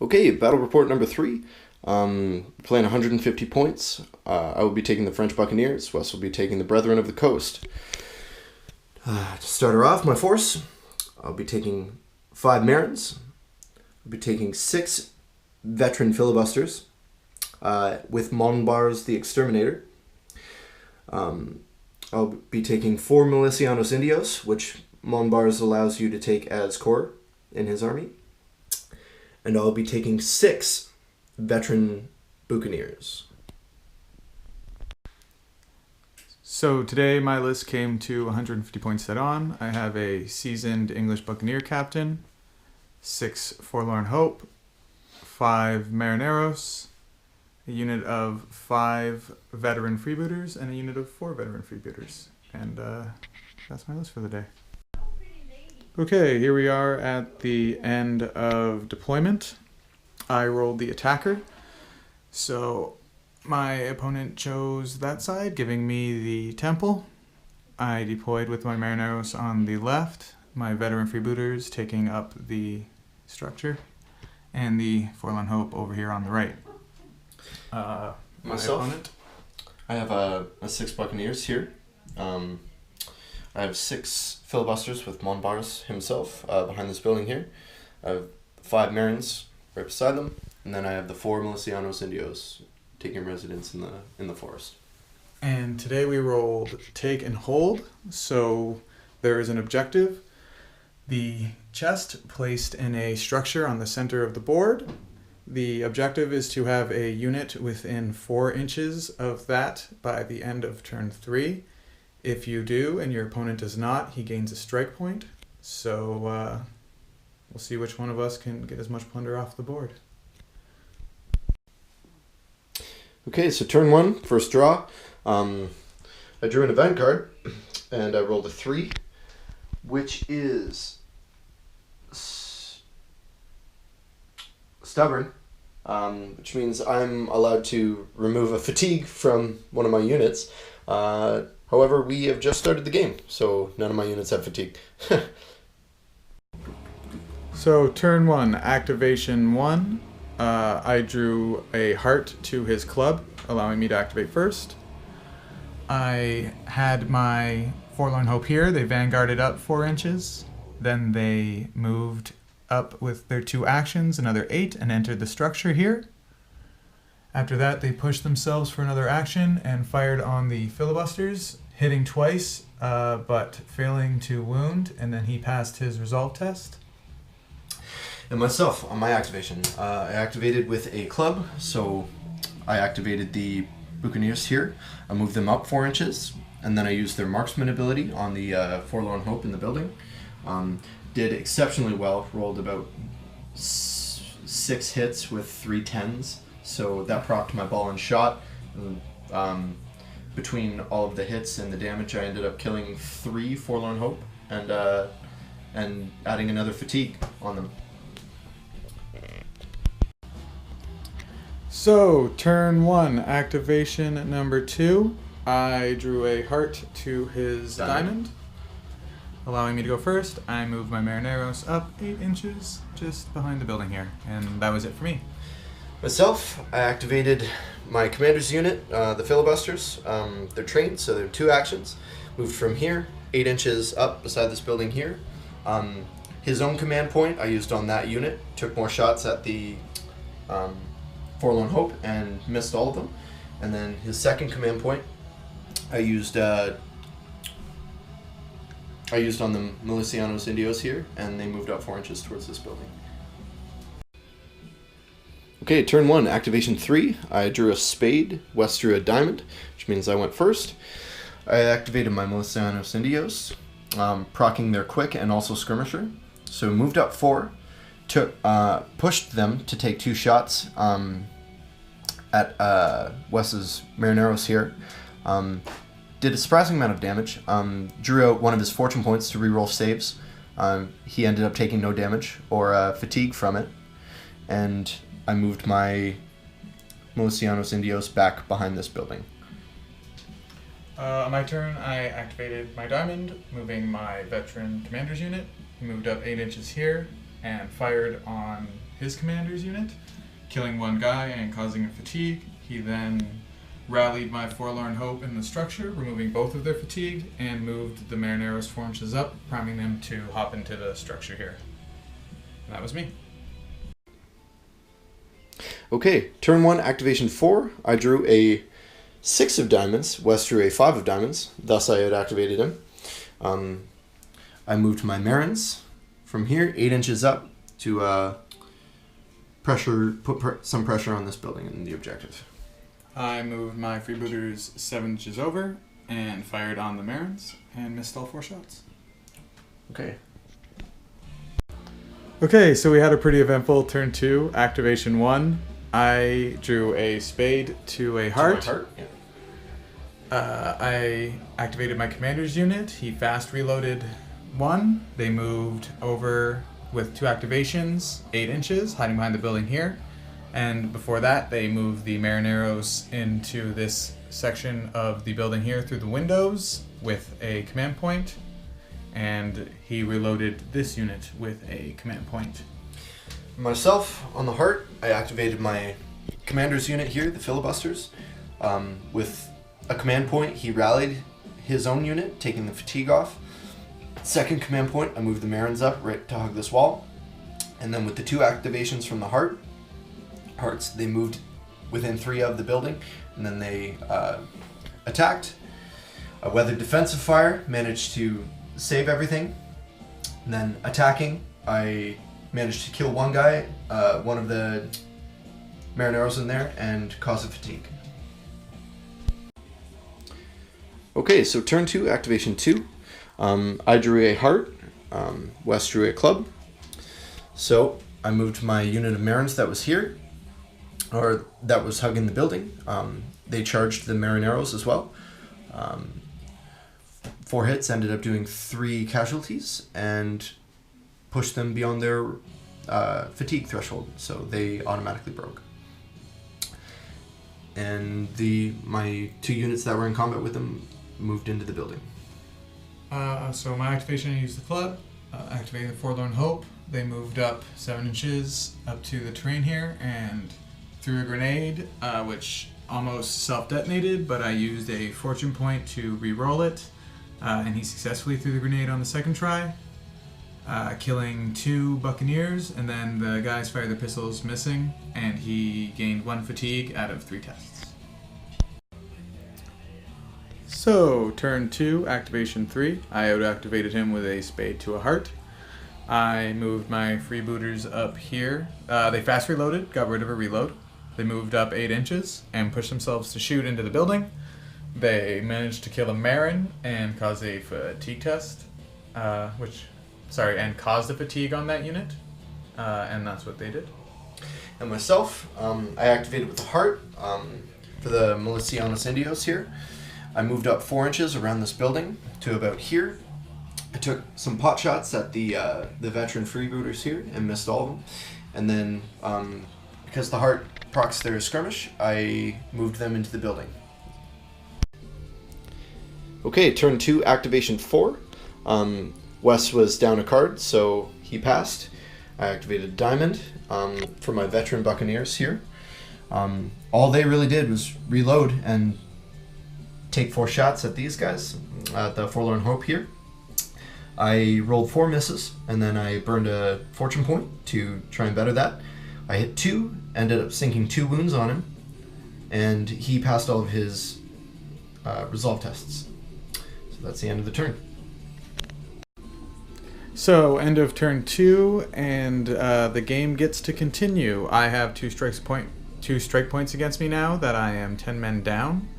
Okay, battle report number 3. Playing 150 points. I will be taking the French Buccaneers. Wes will be taking the Brethren of the Coast. To start her off, my force, I'll be taking 5 Marins. I'll be taking 6 veteran filibusters with Monbars the Exterminator. I'll be taking 4 Milicianos Indios, which Monbars allows you to take as core in his army. And I'll be taking 6 veteran Buccaneers. So today my list came to 150 points set on. I have a seasoned English Buccaneer captain, 6 Forlorn Hope, 5 Marineros, a unit of 5 veteran freebooters, and a unit of 4 veteran freebooters. And that's my list for the day. Okay, here we are at the end of deployment. I rolled the attacker, so my opponent chose that side, giving me the temple. I deployed with my Marineros on the left, my veteran freebooters taking up the structure, and the Forlorn Hope over here on the right. Myself, opponent? I have a 6 Buccaneers here. I have 6 filibusters with Monbars himself behind this building here. I have 5 Marines right beside them, and then I have the 4 Milicianos Indios taking residence in the forest. And today we rolled take and hold, so there is an objective. The chest placed in a structure on the center of the board. The objective is to have a unit within 4 inches of that by the end of turn 3. If you do and your opponent does not, he gains a strike point. So we'll see which one of us can get as much plunder off the board. Okay, so turn 1, first draw. I drew an event card, and I rolled a 3, which is stubborn, which means I'm allowed to remove a fatigue from one of my units. However, we have just started the game, so none of my units have fatigue. So turn 1, activation 1. I drew a heart to his club, allowing me to activate first. I had my Forlorn Hope here. They vanguarded up 4 inches. Then they moved up with their 2 actions, another 8, and entered the structure here. After that, they pushed themselves for another action and fired on the filibusters, hitting twice, but failing to wound, and then he passed his resolve test. And myself, on my activation, I activated with a club, so I activated the Buccaneers here. I moved them up 4 inches, and then I used their marksman ability on the Forlorn Hope in the building. Did exceptionally well, rolled about 6 hits with 3 10s, so that procced my ball and shot. Between all of the hits and the damage, I ended up killing 3 Forlorn Hope and adding another fatigue on them. So, turn 1, activation number 2. I drew a heart to his diamond, allowing me to go first. I moved my Marineros up 8 inches, just behind the building here, and that was it for me. Myself, I activated my commander's unit, the filibusters. They're trained, so they're 2 actions. Moved from here, 8 inches up beside this building here. His own command point I used on that unit. Took more shots at the Forlorn Hope and missed all of them. And then his second command point I used on the Milicianos Indios here, and they moved up 4 inches towards this building. Okay, turn 1, activation 3. I drew a spade, Wes drew a diamond, which means I went first. I activated my Milicianos Indios, proccing their quick and also skirmisher. So moved up 4, pushed them to take 2 shots at Wes's Marineros here. Did a surprising amount of damage. Drew out one of his fortune points to reroll saves. He ended up taking no damage or fatigue from it. And I moved my Milicianos Indios back behind this building. On my turn, I activated my diamond, moving my veteran commander's unit. He moved up 8 inches here, and fired on his commander's unit, killing one guy and causing a fatigue. He then rallied my Forlorn Hope in the structure, removing both of their fatigue, and moved the Marineros 4 inches up, priming them to hop into the structure here. And that was me. Okay, turn 1, activation 4. I drew a 6 of diamonds. Wes drew a 5 of diamonds. Thus, I had activated him. I moved my Marins from here 8 inches up to put some pressure on this building and the objective. I moved my freebooters 7 inches over and fired on the Marins and missed all 4 shots. Okay. Okay, so we had a pretty eventful turn 2, activation 1. I drew a spade to a heart. Yeah. I activated my commander's unit. He fast reloaded 1. They moved over with 2 activations, 8 inches, hiding behind the building here. And before that, they moved the Marineros into this section of the building here through the windows with a command point. And he reloaded this unit with a command point. Myself, on the heart, I activated my commander's unit here, the filibusters. With a command point, he rallied his own unit, taking the fatigue off. Second command point, I moved the Marins up right to hug this wall. And then with the 2 activations from the hearts, they moved within 3 of the building, and then they attacked. I weathered defensive fire, managed to save everything. And then attacking, I managed to kill one guy, one of the Marineros in there, and cause a fatigue. Okay, so turn 2, activation 2. I drew a heart, Wes drew a club. So I moved my unit of Marins that was here, or that was hugging the building. They charged the Marineros as well. 4 hits, ended up doing 3 casualties, and pushed them beyond their fatigue threshold, so they automatically broke. And my 2 units that were in combat with them moved into the building. So my activation, I used the club, activating the Forlorn Hope. They moved up 7 inches up to the terrain here and threw a grenade, which almost self-detonated, but I used a fortune point to re-roll it, and he successfully threw the grenade on the second try, killing 2 Buccaneers, and then the guys fired their pistols missing, and he gained 1 fatigue out of 3 tests. So, turn 2, activation 3. I auto-activated him with a spade to a heart. I moved my freebooters up here. They fast reloaded, got rid of a reload. They moved up 8 inches and pushed themselves to shoot into the building. They managed to kill a Marin and cause a fatigue test, and caused a fatigue on that unit, and that's what they did. And myself, I activated with the heart for the Milicianos Indios here. I moved up 4 inches around this building to about here. I took some pot shots at the veteran freebooters here and missed all of them. And then, because the heart procs their skirmish, I moved them into the building. Okay, turn 2, activation 4. Wes was down a card, so he passed. I activated Diamond for my veteran Buccaneers here. All they really did was reload and take 4 shots at these guys, at the Forlorn Hope here. I rolled 4 misses, and then I burned a fortune point to try and better that. I hit 2, ended up sinking 2 wounds on him, and he passed all of his resolve tests. So that's the end of the turn. So, end of turn 2, and the game gets to continue. I have 2 strike points against me now that I am 10 men down.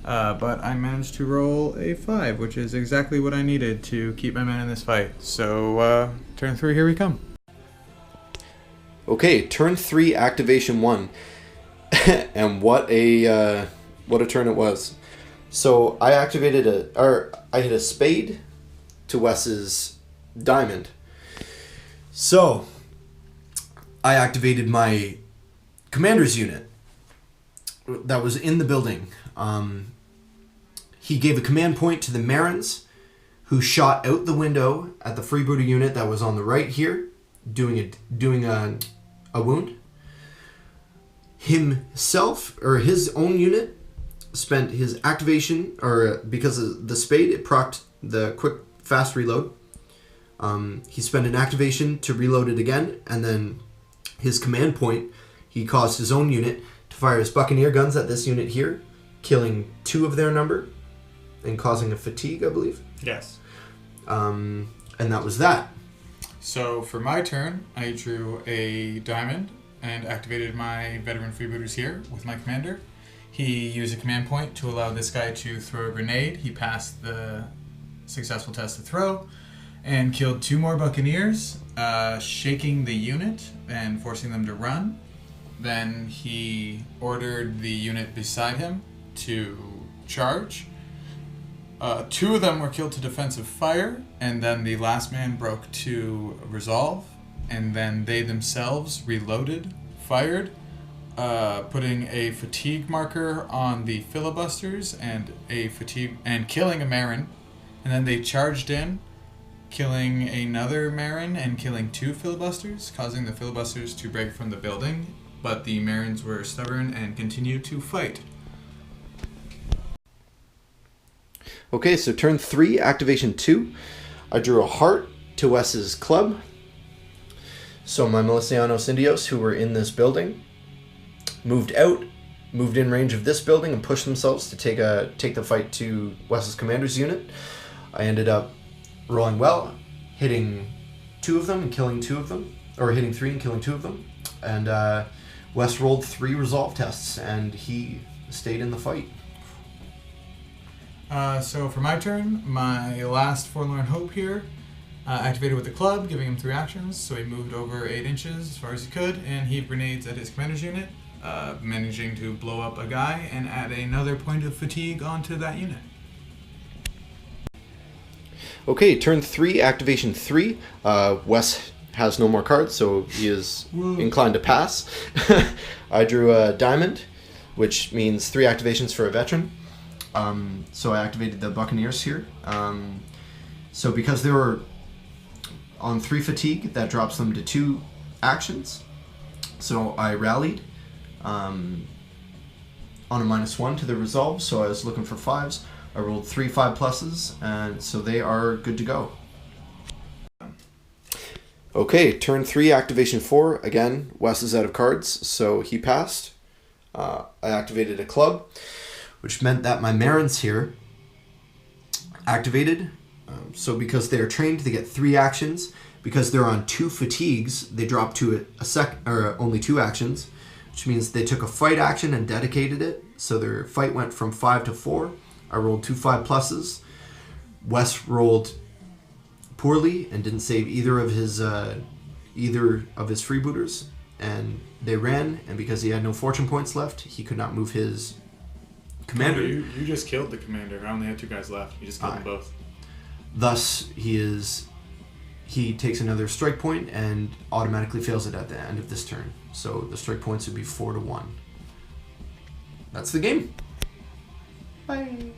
But I managed to roll a 5, which is exactly what I needed to keep my men in this fight. So, turn 3, here we come. Okay, turn 3, activation 1. And what a turn it was. So I activated I hit a spade to Wes's diamond. So I activated my commander's unit that was in the building. He gave a command point to the Marins, who shot out the window at the freebooter unit that was on the right here, doing a wound. Himself, or his own unit, spent his activation, or because of the spade, it procced the quick fast reload. He spent an activation to reload it again, and then his command point, he caused his own unit to fire his Buccaneer guns at this unit here, killing 2 of their number and causing a fatigue, I believe. Yes. And that was that. So for my turn, I drew a diamond and activated my veteran freebooters here with my commander. He used a command point to allow this guy to throw a grenade. He passed the successful test to throw and killed 2 more Buccaneers, shaking the unit and forcing them to run. Then he ordered the unit beside him to charge. 2 of them were killed to defensive fire, and then the last man broke to resolve, and then they themselves reloaded, fired, putting a fatigue marker on the filibusters and killing a Marin, and then they charged in, killing another Marin and killing 2 filibusters, causing the filibusters to break from the building, but the Marins were stubborn and continued to fight. Okay, so turn 3, activation 2. I drew a heart to Wes's club. So my Milicianos Indios, who were in this building, moved in range of this building and pushed themselves to take the fight to Wes's commander's unit. I ended up rolling well, hitting 2 of them and killing 2 of them, or hitting 3 and killing 2 of them. And Wes rolled 3 resolve tests, and he stayed in the fight. So for my turn, my last Forlorn Hope here activated with the club, giving him 3 actions. So he moved over 8 inches as far as he could and heaved grenades at his commander's unit, managing to blow up a guy and add another point of fatigue onto that unit. Okay, turn 3, activation 3. Wes has no more cards, so he is inclined to pass. I drew a diamond, which means 3 activations for a veteran. So I activated the Buccaneers here. So because they were on 3 fatigue, that drops them to 2 actions. So I rallied on a -1 to the resolve, so I was looking for 5s. I rolled 3 5+, and so they are good to go. Okay, turn 3, activation 4. Again, Wes is out of cards, so he passed. I activated a club, which meant that my Marins here activated. So because they are trained, they get 3 actions. Because they're on 2 fatigues, they drop to only 2 actions, which means they took a fight action and dedicated it. So their fight went from 5 to 4. I rolled 2 5+. Wes rolled poorly and didn't save either of his freebooters, and they ran. And because he had no fortune points left, he could not move his commander. You just killed the commander. I only had 2 guys left. You just killed them both. Thus, he takes another strike point and automatically fails it at the end of this turn. So the strike points would be 4 to 1. That's the game. Bye.